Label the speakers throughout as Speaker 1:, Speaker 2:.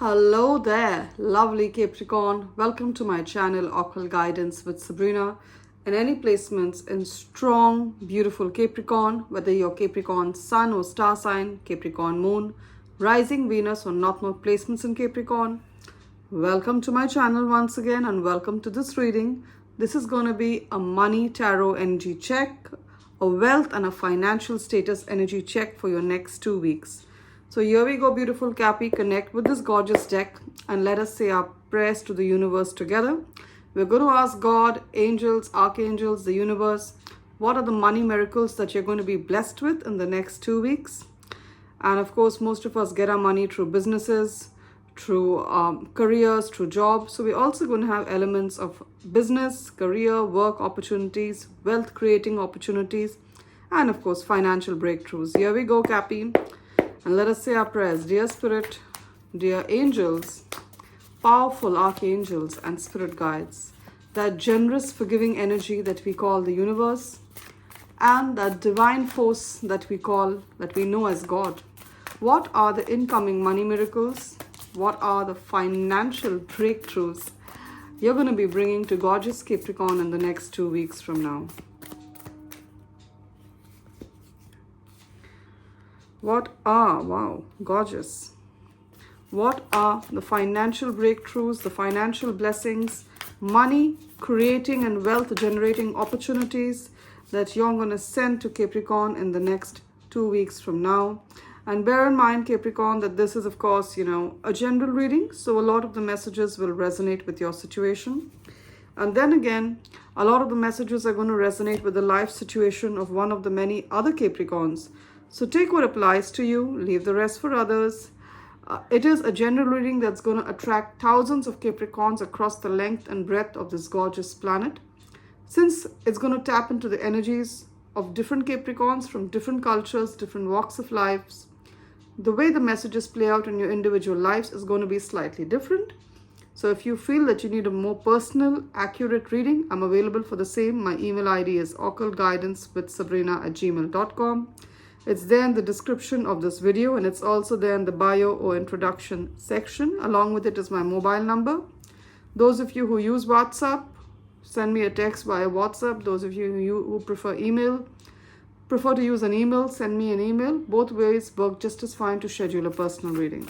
Speaker 1: Hello there, lovely Capricorn. Welcome to my channel, Occult Guidance with Sabrina. And any placements in strong, beautiful Capricorn, whether you're Capricorn Sun or star sign, Capricorn Moon, Rising Venus or North Node placements in Capricorn, welcome to my channel once again and welcome to this reading. This is going to be a money tarot energy check, a wealth and a financial status energy check for your next 2 weeks. So here we go, beautiful Cappy. Connect with this gorgeous deck and let us say our prayers to the universe together. We're going to ask God, angels, archangels, the universe, what are the money miracles that you're going to be blessed with in the next 2 weeks? And of course, most of us get our money through businesses, through careers, through jobs. So we're also going to have elements of business, career, work opportunities, wealth creating opportunities, and of course, financial breakthroughs. Here we go, Cappy. And let us say our prayers. Dear Spirit, dear angels, powerful archangels and spirit guides, that generous forgiving energy that we call the universe, and that divine force that we know as God. What are the incoming money miracles? What are the financial breakthroughs you're going to be bringing to gorgeous Capricorn in the next 2 weeks from now? Wow, gorgeous. What are the financial breakthroughs, the financial blessings, money creating and wealth generating opportunities that you're going to send to Capricorn in the next 2 weeks from now? And bear in mind, Capricorn, that this is, of course, a general reading. So a lot of the messages will resonate with your situation. And then again, a lot of the messages are going to resonate with the life situation of one of the many other Capricorns. So take what applies to you, leave the rest for others. It is a general reading that's going to attract thousands of Capricorns across the length and breadth of this gorgeous planet. Since it's going to tap into the energies of different Capricorns from different cultures, different walks of lives, the way the messages play out in your individual lives is going to be slightly different. So if you feel that you need a more personal, accurate reading, I'm available for the same. My email ID is occultguidancewithsabrina@gmail.com. It's there in the description of this video, and it's also there in the bio or introduction section. Along with it is my mobile number. Those of you who use WhatsApp, send me a text via WhatsApp. Those of you who prefer to use an email, send me an email. Both ways work just as fine to schedule a personal reading.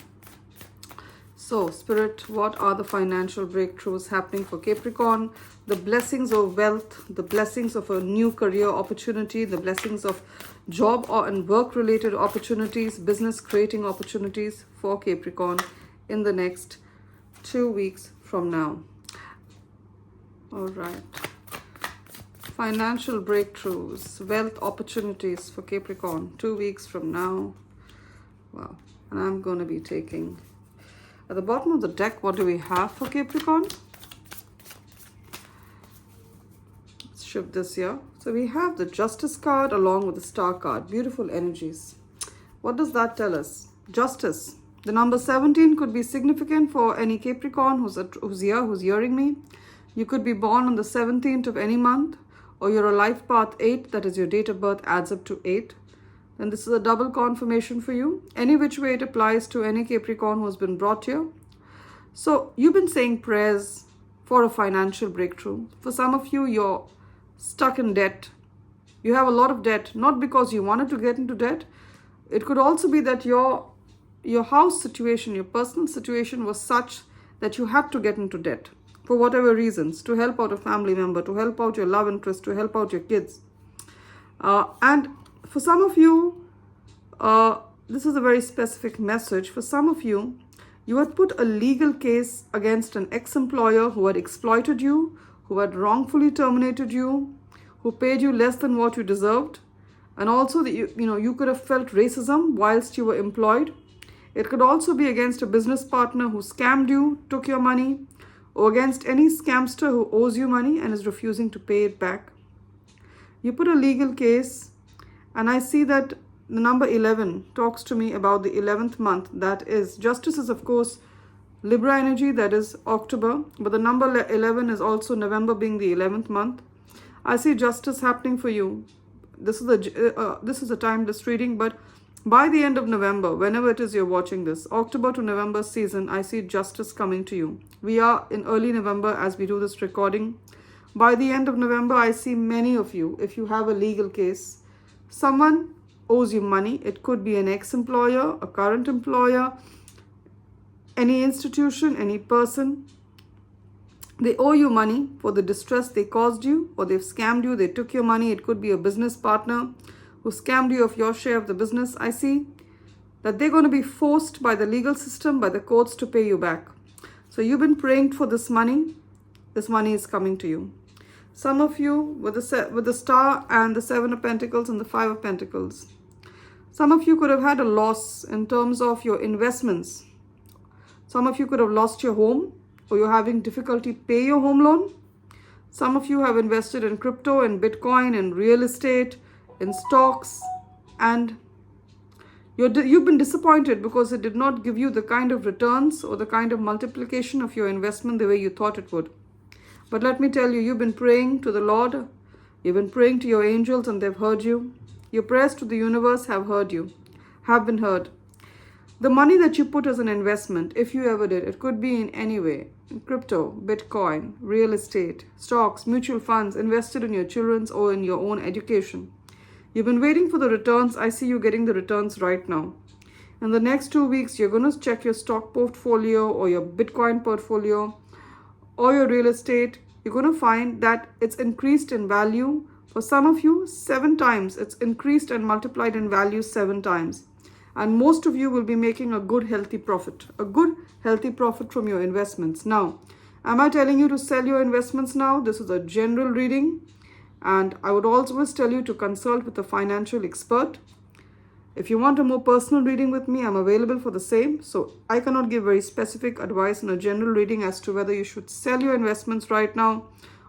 Speaker 1: So, Spirit, what are the financial breakthroughs happening for Capricorn? The blessings of wealth, the blessings of a new career opportunity, the blessings of job and work-related opportunities, business creating opportunities for Capricorn in the next 2 weeks from now. All right. Financial breakthroughs, wealth opportunities for Capricorn 2 weeks from now. Wow. And I'm going to be taking... At the bottom of the deck, what do we have for Capricorn? Let's shift this here. So we have the Justice card along with the Star card. Beautiful energies. What does that tell us? Justice. The number 17 could be significant for any Capricorn who's hearing me. You could be born on the 17th of any month, or you're a life path 8, that is your date of birth adds up to 8. Then this is a double confirmation for you. Any which way it applies to any Capricorn who's been brought here. So you've been saying prayers for a financial breakthrough. For some of you, you're stuck in debt. You have a lot of debt, not because you wanted to get into debt. It could also be that your house situation, your personal situation was such that you had to get into debt for whatever reasons, to help out a family member, to help out your love interest, to help out your kids. And for some of you, this is a very specific message. For some of you, you had put a legal case against an ex-employer who had exploited you, who had wrongfully terminated you, who paid you less than what you deserved. And also, you could have felt racism whilst you were employed. It could also be against a business partner who scammed you, took your money, or against any scamster who owes you money and is refusing to pay it back. You put a legal case, and I see that the number 11 talks to me about the 11th month. That is, justice is, of course, Libra energy, that is October. But the number 11 is also November being the 11th month. I see justice happening for you. This is a timeless reading, but By the end of November, whenever it is you're watching this, October to November season, I see justice coming to you. We are in early November as we do this recording. By the end of November, I see many of you, if you have a legal case, someone owes you money. It could be an ex-employer, a current employer, any institution, any person. They owe you money for the distress they caused you, or they've scammed you, they took your money. It could be a business partner who scammed you of your share of the business. I see that they're going to be forced by the legal system, by the courts, to pay you back. So you've been praying for this money. This money is coming to you. Some of you with the Star and the Seven of Pentacles and the Five of Pentacles. Some of you could have had a loss in terms of your investments. Some of you could have lost your home, or you're having difficulty pay your home loan. Some of you have invested in crypto and Bitcoin and real estate, in stocks, and you've been disappointed because it did not give you the kind of returns or the kind of multiplication of your investment the way you thought it would. But let me tell you, you've been praying to the Lord, you've been praying to your angels, and they've heard you. Your prayers to the universe have heard you, have been heard. The money that you put as an investment, if you ever did, it could be in any way, in crypto, Bitcoin, real estate, stocks, mutual funds, invested in your children's or in your own education. You've been waiting for the returns. I see you getting the returns right now. In the next 2 weeks, you're going to check your stock portfolio or your Bitcoin portfolio or your real estate. You're going to find that it's increased in value. For some of you, 7 times. It's increased and multiplied in value 7 times. And most of you will be making a good, healthy profit. A good, healthy profit from your investments. Now, am I telling you to sell your investments now? This is a general reading. And I would always tell you to consult with a financial expert. If you want a more personal reading with me, I'm available for the same. So I cannot give very specific advice in a general reading as to whether you should sell your investments right now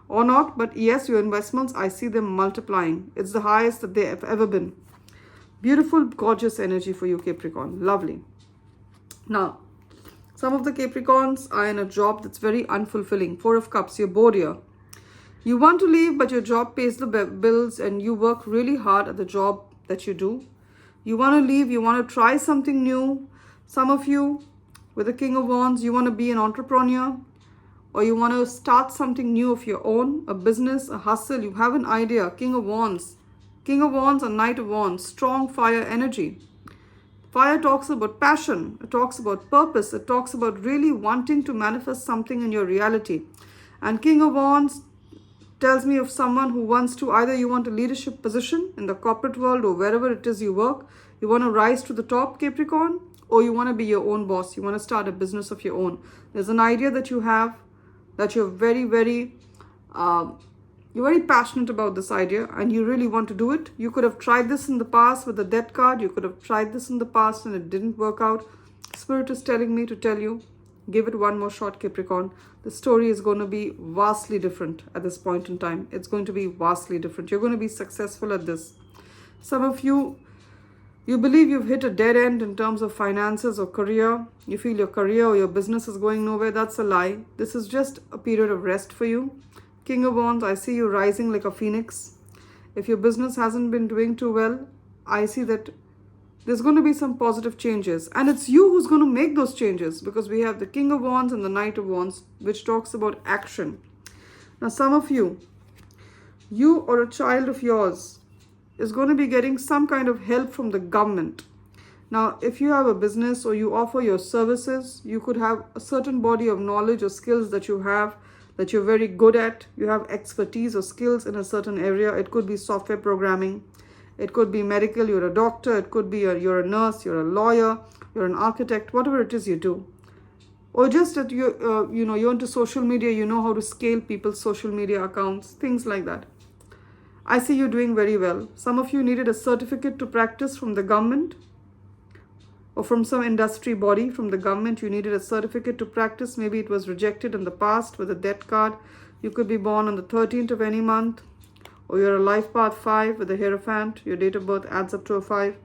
Speaker 1: or not. But yes, your investments, I see them multiplying. It's the highest that they have ever been. Beautiful, gorgeous energy for you, Capricorn. Lovely. Now, some of the Capricorns are in a job that's very unfulfilling. 4 of Cups, you're bored here. You want to leave, but your job pays the bills and you work really hard at the job that you do. You want to leave, you want to try something new. Some of you, with the King of Wands, you want to be an entrepreneur, or you want to start something new of your own, a business, a hustle. You have an idea. King of Wands. King of Wands and Knight of Wands. Strong fire energy. Fire talks about passion. It talks about purpose. It talks about really wanting to manifest something in your reality. And King of Wands tells me of someone who wants to, either you want a leadership position in the corporate world or wherever it is you work, you want to rise to the top, Capricorn, or you want to be your own boss, you want to start a business of your own. There's an idea that you have, that you're very passionate about this idea and you really want to do it. You could have tried this in the past with the Death card, you could have tried this in the past and it didn't work out. Spirit is telling me to tell you, give it one more shot, Capricorn. The story is going to be vastly different at this point in time. It's going to be vastly different. You're going to be successful at this. Some of you, you believe you've hit a dead end in terms of finances or career. You feel your career or your business is going nowhere. That's a lie. This is just a period of rest for you. King of Wands, I see you rising like a phoenix. If your business hasn't been doing too well, I see that there's going to be some positive changes. And it's you who's going to make those changes, because we have the King of Wands and the Knight of Wands, which talks about action. Now, some of you or a child of yours is going to be getting some kind of help from the government. Now, if you have a business or you offer your services, you could have a certain body of knowledge or skills that you have, that you're very good at. You have expertise or skills in a certain area. It could be software programming. It could be medical, you're a doctor. It could be you're a nurse, you're a lawyer, you're an architect, whatever it is you do. Or just that you're into social media, you know how to scale people's social media accounts, things like that. I see you doing very well. Some of you needed a certificate to practice from the government or from some industry body from the government. You needed a certificate to practice. Maybe it was rejected in the past with a Death card. You could be born on the 13th of any month. Or you're a life path 5 with a Hierophant. Your date of birth adds up to a 5.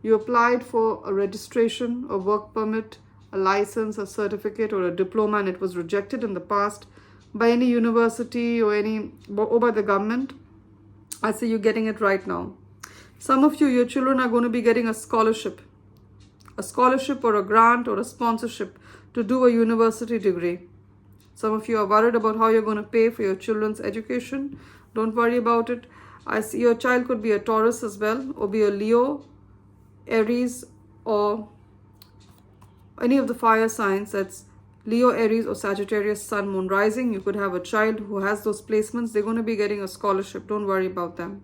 Speaker 1: You applied for a registration, a work permit, a license, a certificate, or a diploma, and it was rejected in the past by any university or by the government. I see you getting it right now. Some of you, your children are going to be getting a scholarship or a grant or a sponsorship to do a university degree. Some of you are worried about how you're going to pay for your children's education. Don't worry about it. I see your child could be a Taurus as well, or be a Leo, Aries, or any of the fire signs. That's Leo, Aries, or Sagittarius, Sun, Moon, Rising. You could have a child who has those placements. They're going to be getting a scholarship. Don't worry about them.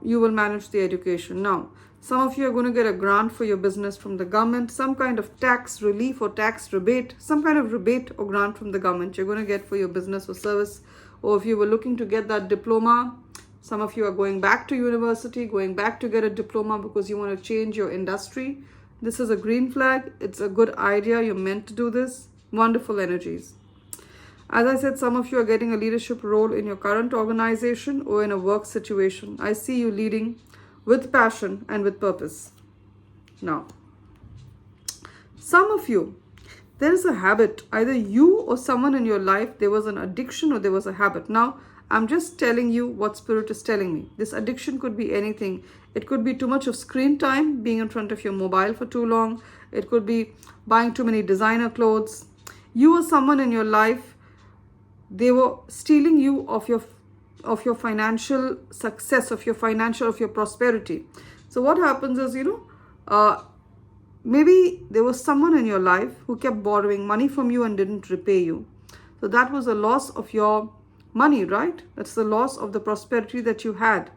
Speaker 1: You will manage the education. Now, some of you are going to get a grant for your business from the government, some kind of tax relief or tax rebate, some kind of rebate or grant from the government you're going to get for your business or service. Or if you were looking to get that diploma, some of you are going back to university, going back to get a diploma because you want to change your industry. This is a green flag. It's a good idea. You're meant to do this. Wonderful energies. As I said, some of you are getting a leadership role in your current organization or in a work situation. I see you leading with passion and with purpose. Now, some of you, there is a habit, either you or someone in your life, there was an addiction or there was a habit. Now, I'm just telling you what Spirit is telling me. This addiction could be anything. It could be too much of screen time, being in front of your mobile for too long. It could be buying too many designer clothes. You or someone in your life, they were stealing you of your financial success, of your prosperity. So what happens is, maybe there was someone in your life who kept borrowing money from you and didn't repay you. So that was a loss of your money, right? That's the loss of the prosperity that you had.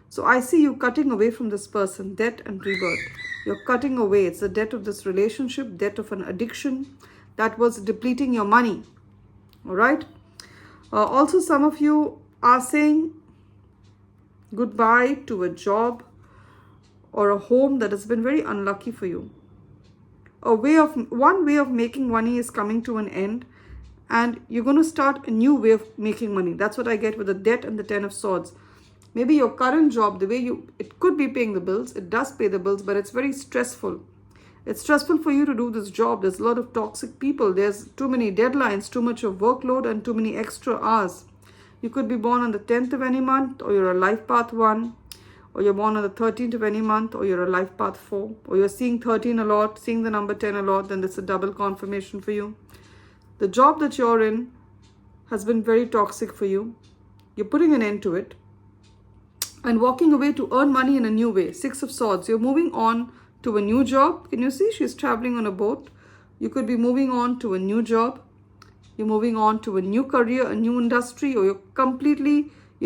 Speaker 1: So I see you cutting away from this person, death and rebirth. You're cutting away. It's the death of this relationship, death of an addiction that was depleting your money. All right? Also, some of you are saying goodbye to a job or a home that has been very unlucky for you. One way of making money is coming to an end, and you're going to start a new way of making money. That's what I get with the death and the 10 of swords. Maybe your current job, it could be paying the bills. It does pay the bills, but it's very stressful. It's stressful for you to do this job. There's a lot of toxic people. There's too many deadlines, too much of workload, and too many extra hours. You could be born on the 10th of any month, or you're a life path 1, or you're born on the 13th of any month, or you're a life path 4, or you're seeing 13 a lot, seeing the number 10 a lot, then it's a double confirmation for you. The job that you're in has been very toxic for you. You're putting an end to it and walking away to earn money in a new way. 6 of swords. You're moving on to a new job. Can you see? She's traveling on a boat. You could be moving on to a new job. You're moving on to a new career, a new industry, or you're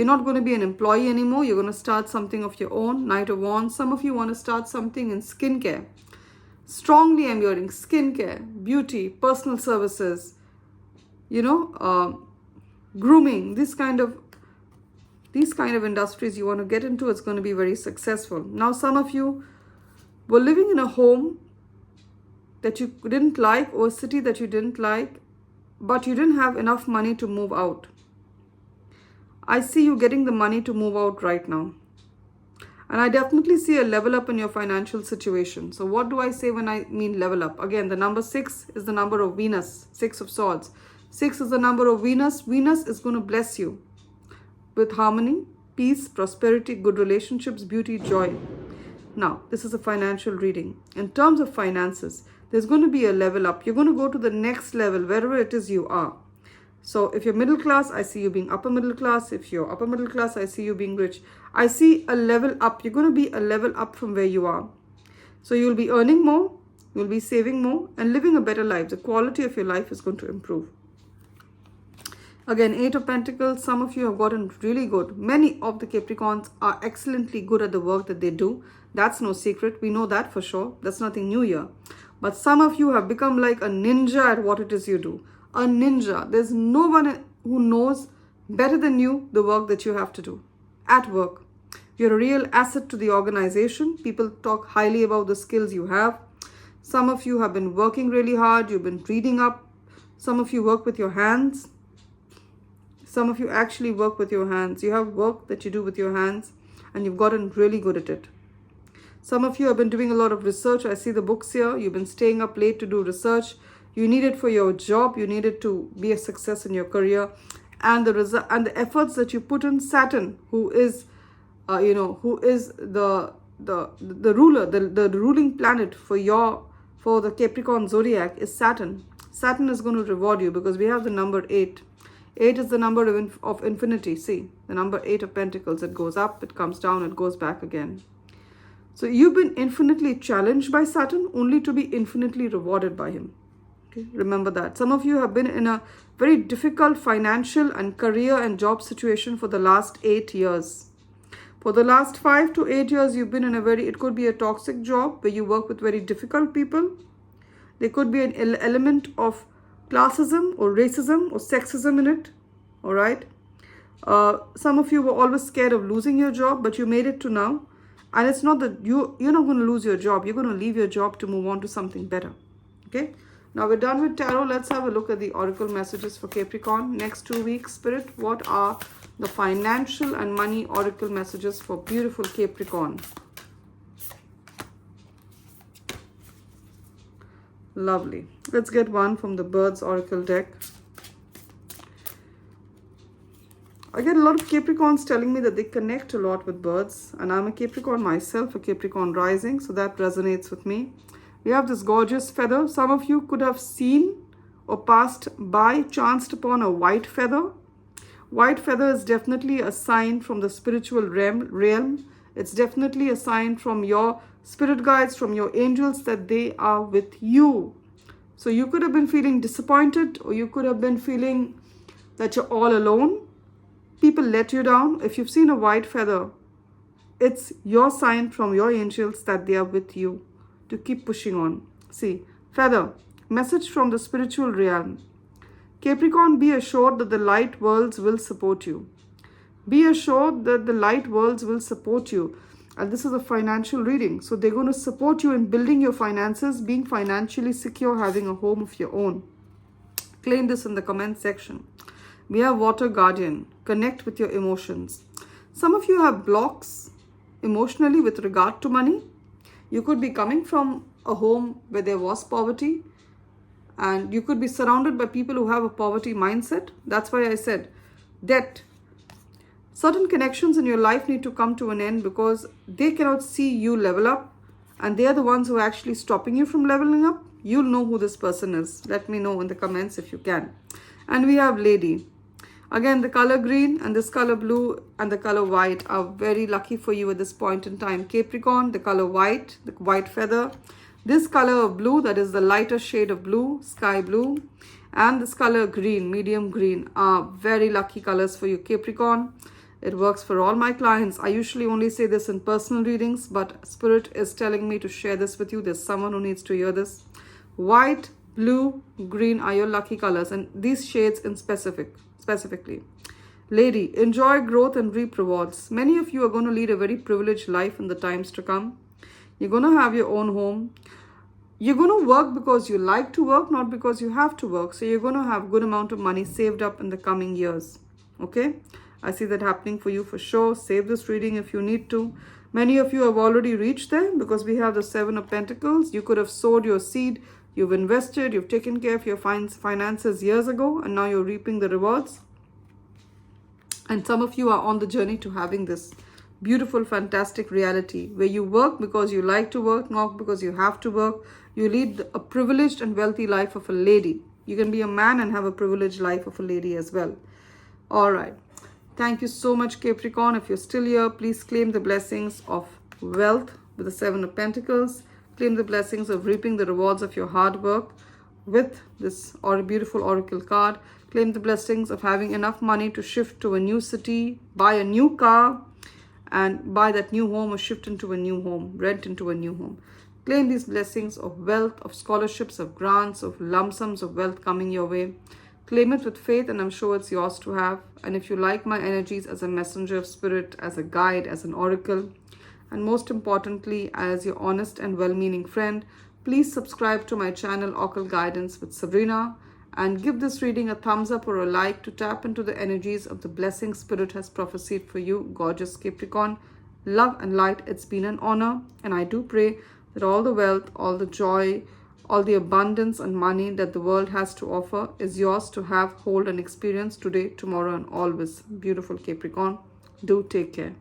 Speaker 1: not going to be an employee anymore. You're going to start something of your own. Knight of Wands. Some of you want to start something in skincare. Strongly I'm hearing skincare, beauty, personal services, grooming, these kind of industries you want to get into. It's going to be very successful. Now, some of you were living in a home that you didn't like, or a city that you didn't like, but you didn't have enough money to move out. I see you getting the money to move out right now. And I definitely see a level up in your financial situation. So what do I say when I mean level up? Again, the number 6 is the number of Venus, 6 of swords. 6 is the number of Venus. Venus is going to bless you with harmony, peace, prosperity, good relationships, beauty, joy. Now, this is a financial reading. In terms of finances, there's going to be a level up. You're going to go to the next level, wherever it is you are. So if you're middle class, I see you being upper middle class. If you're upper middle class, I see you being rich. I see a level up. You're going to be a level up from where you are. So you'll be earning more, you'll be saving more, and living a better life. The quality of your life is going to improve. Again, 8 of Pentacles, some of you have gotten really good. Many of the Capricorns are excellently good at the work that they do. That's no secret. We know that for sure. That's nothing new here. But some of you have become like a ninja at what it is you do. A ninja. There's no one who knows better than you the work that you have to do at work. You're a real asset to the organization. People talk highly about the skills you have. Some of you have been working really hard. You've been reading up. Some of you work with your hands. Some of you actually work with your hands. You have work that you do with your hands, and you've gotten really good at it. Some of you have been doing a lot of research. I see the books here. You've been staying up late to do research. You need it for your job. You need it to be a success in your career. And the efforts that you put in, Saturn, who is who is the ruler, the ruling planet for the Capricorn zodiac is Saturn. Saturn is going to reward you because we have the number 8. 8 is the number of infinity. See, the number 8 of Pentacles. It goes up, it comes down, it goes back again. So you've been infinitely challenged by Saturn only to be infinitely rewarded by him. Okay, remember that. Some of you have been in a very difficult financial and career and job situation for the last 8 years. For the last 5 to 8 years, you've been in it could be a toxic job where you work with very difficult people. There could be an element of classism or racism or sexism in it. All right. Some of you were always scared of losing your job, but you made it to now. And it's not that you're not going to lose your job. You're going to leave your job to move on to something better. Okay. Now we're done with tarot. Let's have a look at the oracle messages for Capricorn. Next 2 weeks, Spirit, what are the financial and money oracle messages for beautiful Capricorn? Lovely. Let's get one from the Birds oracle deck. I get a lot of Capricorns telling me that they connect a lot with birds, and I'm a Capricorn myself, a Capricorn rising, so that resonates with me. We have this gorgeous feather. Some of you could have seen or passed by, chanced upon a white feather. White feather is definitely a sign from the spiritual realm. It's definitely a sign from your spirit guides, from your angels, that they are with you. So you could have been feeling disappointed, or you could have been feeling that you're all alone. People let you down. If you've seen a white feather, it's your sign from your angels that they are with you to keep pushing on. See, feather, message from the spiritual realm. Capricorn, be assured that the light worlds will support you. Be assured that the light worlds will support you. And this is a financial reading. So they're going to support you in building your finances, being financially secure, having a home of your own. Claim this in the comment section. We have Water Guardian. Connect with your emotions. Some of you have blocks emotionally with regard to money. You could be coming from a home where there was poverty, and you could be surrounded by people who have a poverty mindset. That's why I said debt. Certain connections in your life need to come to an end because they cannot see you level up, and they are the ones who are actually stopping you from leveling up. You'll know who this person is. Let me know in the comments if you can. And we have Lady. Again, the color green and this color blue and the color white are very lucky for you at this point in time. Capricorn, the color white, the white feather. This color of blue, that is the lighter shade of blue, sky blue. And this color green, medium green, are very lucky colors for you, Capricorn. It works for all my clients. I usually only say this in personal readings, but Spirit is telling me to share this with you. There's someone who needs to hear this. White, blue, green are your lucky colors, and these shades in specifically. Lady, enjoy growth and reap rewards. Many of you are going to lead a very privileged life in the times to come. You're going to have your own home. You're going to work because you like to work, not because you have to work. So you're going to have a good amount of money saved up in the coming years. Okay? I see that happening for you for sure. Save this reading if you need to. Many of you have already reached there because we have the 7 of Pentacles. You could have sowed your seed. You've invested. You've taken care of your finances years ago, and now you're reaping the rewards. And some of you are on the journey to having this beautiful, fantastic reality where you work because you like to work, not because you have to work. You lead a privileged and wealthy life of a lady. You can be a man and have a privileged life of a lady as well. All right. Thank you so much, Capricorn. If you're still here, please claim the blessings of wealth with the 7 of Pentacles. Claim the blessings of reaping the rewards of your hard work with this beautiful oracle card. Claim the blessings of having enough money to shift to a new city, buy a new car, and buy that new home or shift into a new home, rent into a new home. Claim these blessings of wealth, of scholarships, of grants, of lump sums of wealth coming your way. Claim it with faith, and I'm sure it's yours to have. And if you like my energies as a messenger of spirit, as a guide, as an oracle, and most importantly, as your honest and well-meaning friend, please subscribe to my channel, Occult Guidance with Sabrina, and give this reading a thumbs up or a like to tap into the energies of the blessing Spirit has prophesied for you, gorgeous Capricorn. Love and light, it's been an honor, and I do pray that all the wealth, all the joy, all the abundance and money that the world has to offer is yours to have, hold, and experience today, tomorrow, and always. Beautiful Capricorn. Do take care.